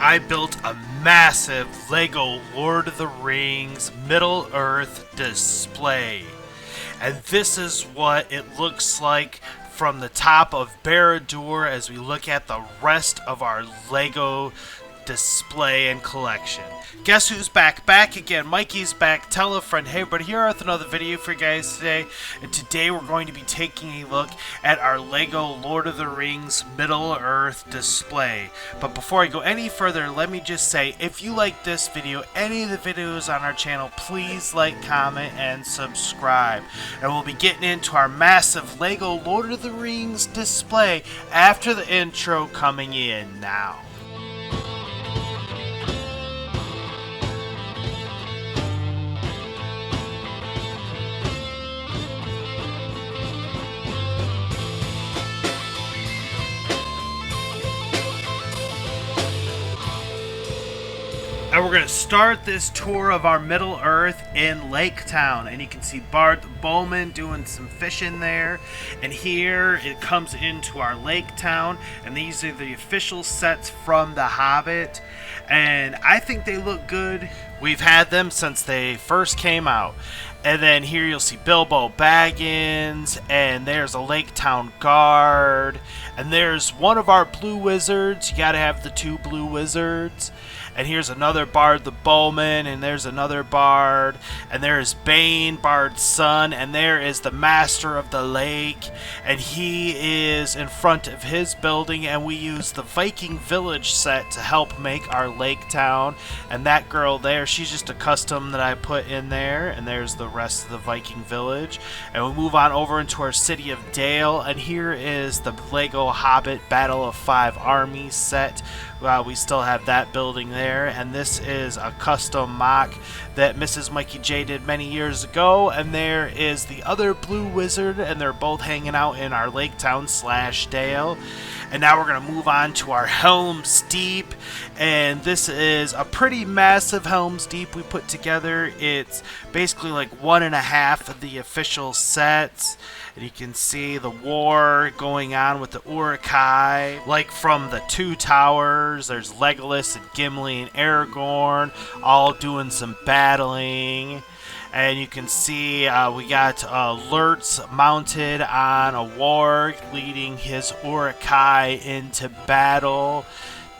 I built a massive Lego Lord of the Rings Middle-earth display. And this is what it looks like from the top of Barad-Dur as we look at the rest of our Lego display and collection. Guess who's back? Back again. Mikey's back. Tell a friend. Hey, but here with another video for you guys today. And today we're going to be taking a look at our Lego Lord of the Rings Middle-earth display. But before I go any further, let me just say, if you like this video, any of the videos on our channel, please like, comment, and subscribe. And we'll be getting into our massive Lego Lord of the Rings display after the intro coming in now. And we're going to start this tour of our Middle-earth in Lake Town. And you can see Bart the Bowman doing some fishing there. And here it comes into our Lake Town. And these are the official sets from The Hobbit. And I think they look good. We've had them since they first came out. And then here you'll see Bilbo Baggins, and there's a Lake Town guard, and there's one of our blue wizards. You gotta have the two blue wizards. And here's another Bard the Bowman, and there's another Bard, and there is Bane, Bard's son, and there is the Master of the Lake, and he is in front of his building, and we use the Viking Village set to help make our Lake Town. And that girl there, she's just a custom that I put in there, and there's the rest of the Viking Village. And we move on over into our City of Dale, and here is the Lego Hobbit Battle of Five Armies set. We still have that building there, and this is a custom mock that Mrs. Mikey J did many years ago. And there is the other blue wizard, and they're both hanging out in our Lake Town / Dale. And now we're going to move on to our Helm's Deep, and this is a pretty massive Helm's Deep we put together. It's basically like 1.5 of the official sets. And you can see the war going on with the Uruk-hai, like from the Two Towers. There's Legolas and Gimli and Aragorn all doing some battling. And you can see we got Lurtz mounted on a warg leading his Uruk-hai into battle.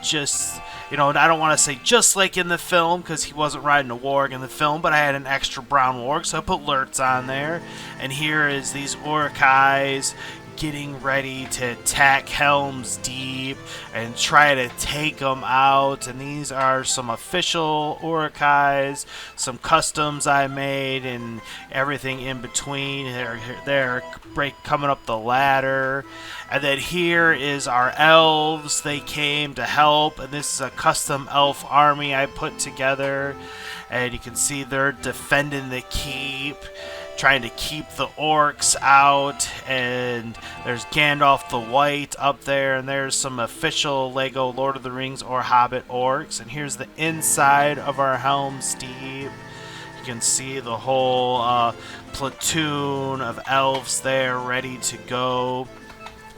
Just, you know, I don't want to say just like in the film, because he wasn't riding a warg in the film, but I had an extra brown warg, so I put Lurtz on there. And here is these Uruk-hais getting ready to attack Helm's Deep and try to take them out. And these are some official Uruk-hais, some customs I made, and everything in between. They're coming up the ladder. And then here is our elves. They came to help, and this is a custom elf army I put together. And you can see they're defending the keep, trying to keep the orcs out. And there's Gandalf the White up there, and there's some official Lego Lord of the Rings or Hobbit orcs. And here's the inside of our Helm's Deep. You can see the whole platoon of elves there ready to go,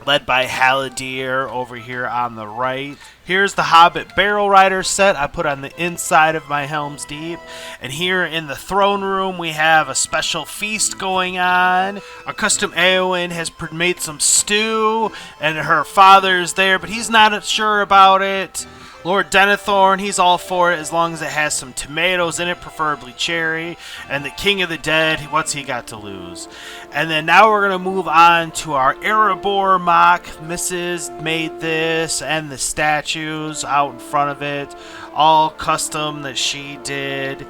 led by Barad-Dur over here on the right. Here's the Hobbit Barrel Rider set I put on the inside of my Helm's Deep. And here in the throne room we have a special feast going on. Our custom Eowyn has made some stew, and her father's there, but he's not sure about it. Lord Denethor, he's all for it as long as it has some tomatoes in it, preferably cherry. And the King of the Dead, what's he got to lose? And then now we're going to move on to our Erebor mock. Mrs. made this and the statues out in front of it, all custom that she did.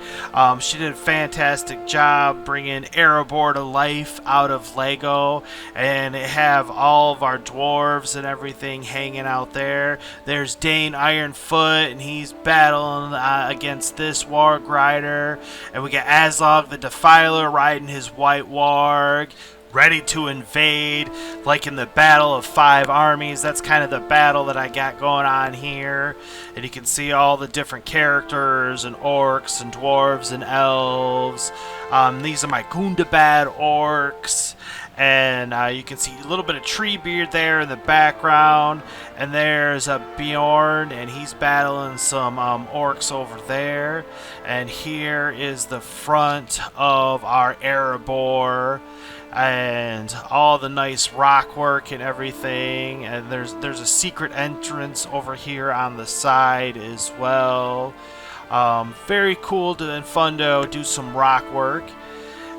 She did a fantastic job bringing Erebor to life out of Lego. And they have all of our dwarves and everything hanging out there. There's Dane Ironfoot, and he's battling against this warg rider. And we got Azog the Defiler riding his white warg. ready to invade, like in the Battle of Five Armies. That's kind of the battle that I got going on here. And you can see all the different characters and orcs and dwarves and elves. These are my Gundabad orcs. And you can see a little bit of Treebeard there in the background. And there's a Bjorn, and he's battling some orcs over there. And here is the front of our Erebor, and all the nice rock work and everything. And there's a secret entrance over here on the side as well. Very cool and fun to do some rock work.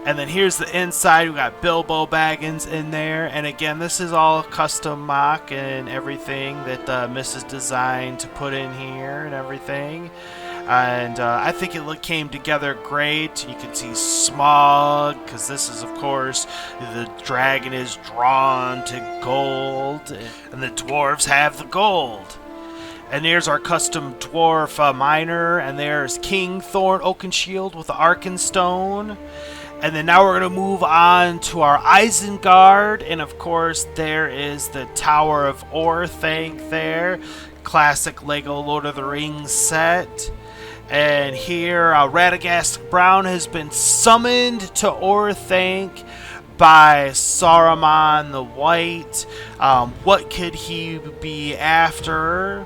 And then here's the inside. We got Bilbo Baggins in there. And again, this is all custom mock and everything that Mrs. designed to put in here and everything. And I think it came together great. You can see Smaug, because this is, of course, the dragon is drawn to gold. And the dwarves have the gold. And there's our custom dwarf miner. And there's King Thorn Oakenshield with the Arkenstone. And then now we're going to move on to our Isengard. And of course, there is the Tower of Orthanc there. Classic Lego Lord of the Rings set. And here, Radagast Brown has been summoned to Orthanc by Saruman the White. What could he be after?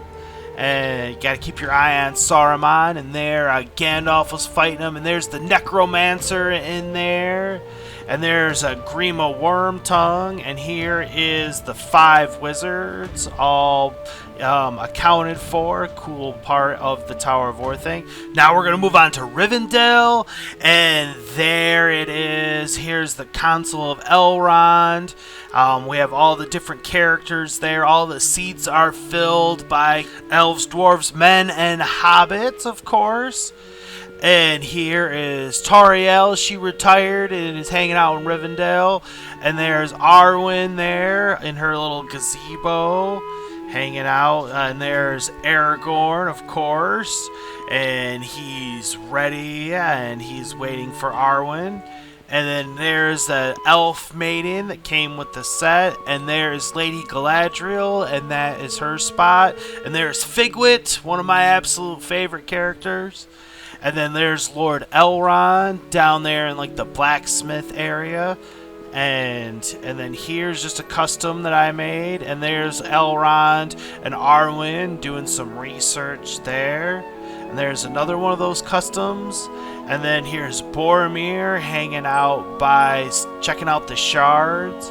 And you gotta keep your eye on Saruman. And there, Gandalf was fighting him. And there's the Necromancer in there. And there's a Grima Wormtongue. And here is the 5 wizards, all accounted for. Cool part of the Tower of Orthanc. Now we're gonna move on to Rivendell. And there it is. Here's the Council of Elrond. We have all the different characters there. All the seats are filled by elves, dwarves, men, and hobbits, of course. And here is Tauriel. She retired and is hanging out in Rivendell. And there's Arwen there in her little gazebo, hanging out. And there's Aragorn, of course. And he's ready, and he's waiting for Arwen. And then there's the elf maiden that came with the set. And there's Lady Galadriel, and that is her spot. And there's Figwit, one of my absolute favorite characters. And then there's Lord Elrond down there in like the blacksmith area. And then here's just a custom that I made. And there's Elrond and Arwen doing some research there. And there's another one of those customs. And then here's Boromir hanging out by checking out the shards.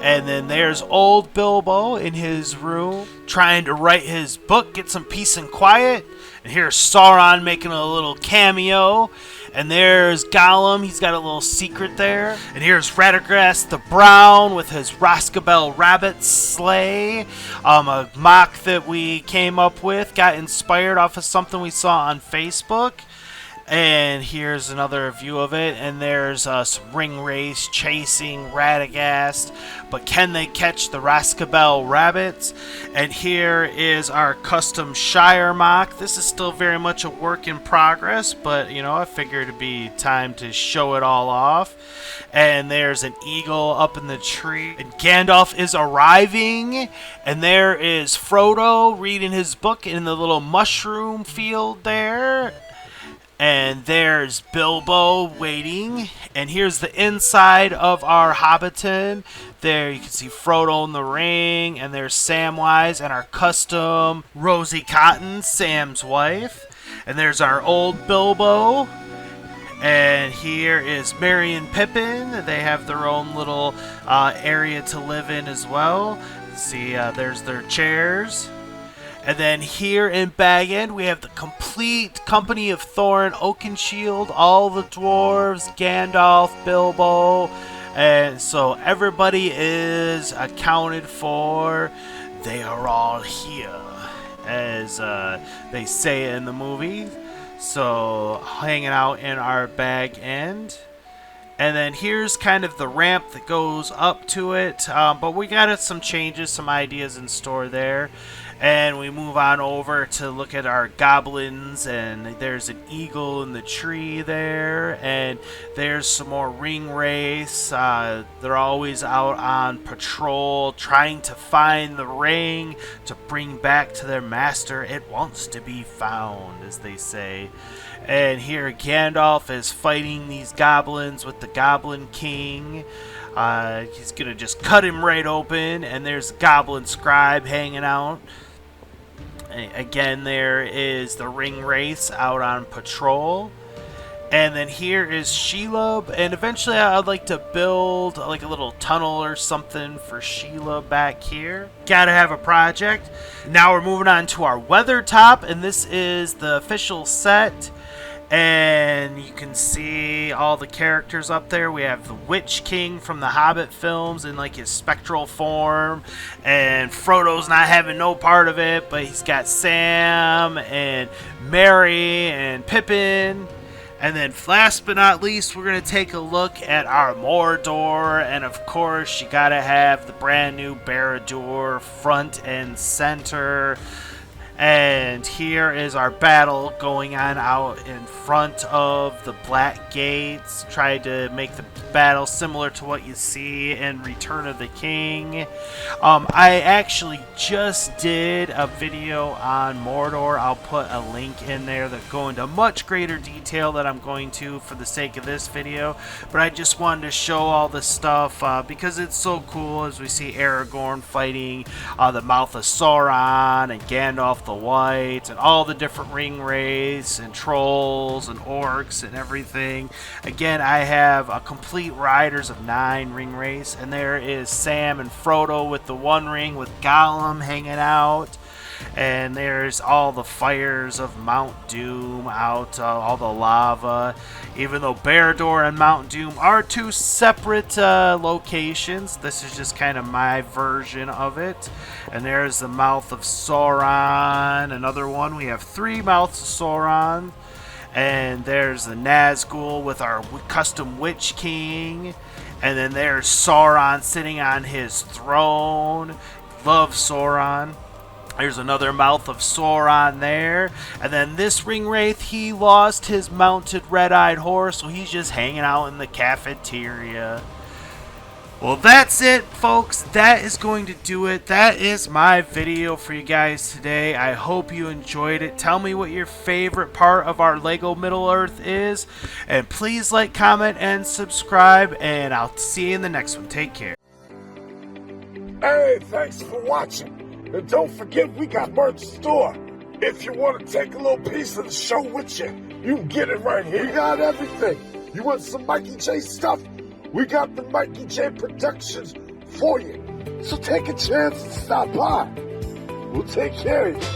And then there's old Bilbo in his room trying to write his book, get some peace and quiet. And here's Sauron making a little cameo. And there's Gollum, he's got a little secret there. And here's Radagast the Brown with his Roscabel rabbit sleigh. A mock that we came up with, got inspired off of something we saw on Facebook. And here's another view of it. And there's some ring race chasing Radagast. But can they catch the Roscabel rabbits? And here is our custom Shire mock. This is still very much a work in progress, but you know, I figured it'd be time to show it all off. And there's an eagle up in the tree. And Gandalf is arriving. And there is Frodo reading his book in the little mushroom field there. And there's Bilbo waiting. And here's the inside of our Hobbiton. There you can see Frodo in the ring. And there's Samwise and our custom Rosie Cotton, Sam's wife. And there's our old Bilbo. And here is Merry and Pippin. They have their own little area to live in as well. See, there's their chairs. And then here in Bag End, we have the complete company of Thorin Oakenshield, all the dwarves, Gandalf, Bilbo, and so everybody is accounted for. They are all here, as they say in the movie. So hanging out in our Bag End. And then here's kind of the ramp that goes up to it. But we got some changes, some ideas in store there. And we move on over to look at our goblins, and there's an eagle in the tree there, and there's some more ring race. They're always out on patrol trying to find the ring to bring back to their master. It wants to be found, as they say. And here Gandalf is fighting these goblins with the Goblin King. He's gonna just cut him right open, and there's Goblin Scribe hanging out. Again, there is the ring race out on patrol. And then here is Shelob, and eventually I'd like to build like a little tunnel or something for Shelob back here. Gotta have a project. Now we're moving on to our weather top, and this is the official set. And you can see all the characters up there. We have the Witch King from the Hobbit films in like his spectral form, and Frodo's not having no part of it, but he's got Sam and Merry and Pippin. And then last but not least, we're going to take a look at our Mordor, and of course you gotta have the brand new Barad-Dur front and center. And here is our battle going on out in front of the Black Gates. Tried to make the battle similar to what you see in Return of the King. I actually just did a video on Mordor. I'll put a link in there that go into much greater detail than I'm going to for the sake of this video. But I just wanted to show all this stuff because it's so cool as we see Aragorn fighting the Mouth of Sauron and Gandalf the White and all the different ring race and trolls and orcs and everything. Again, I have a complete Riders of 9 ring race, and there is Sam and Frodo with the One Ring with Gollum hanging out. And there's all the fires of Mount Doom out, all the lava. Even though Barad-Dur and Mount Doom are two separate locations, this is just kind of my version of it. And there's the Mouth of Sauron, another one. We have 3 Mouths of Sauron. And there's the Nazgul with our custom Witch King. And then there's Sauron sitting on his throne. Love Sauron. There's another Mouth of Sauron there. And then this ring wraith, he lost his mounted red-eyed horse, so he's just hanging out in the cafeteria. Well, that's it, folks. That is going to do it. That is my video for you guys today. I hope you enjoyed it. Tell me what your favorite part of our Lego Middle-earth is. And please like, comment, and subscribe. And I'll see you in the next one. Take care. Hey, thanks for watching. And don't forget, we got merch store. If you want to take a little piece of the show with you, you can get it right here. We got everything. You want some Mikey J stuff? We got the Mikey J Productions for you. So take a chance and stop by. We'll take care of you.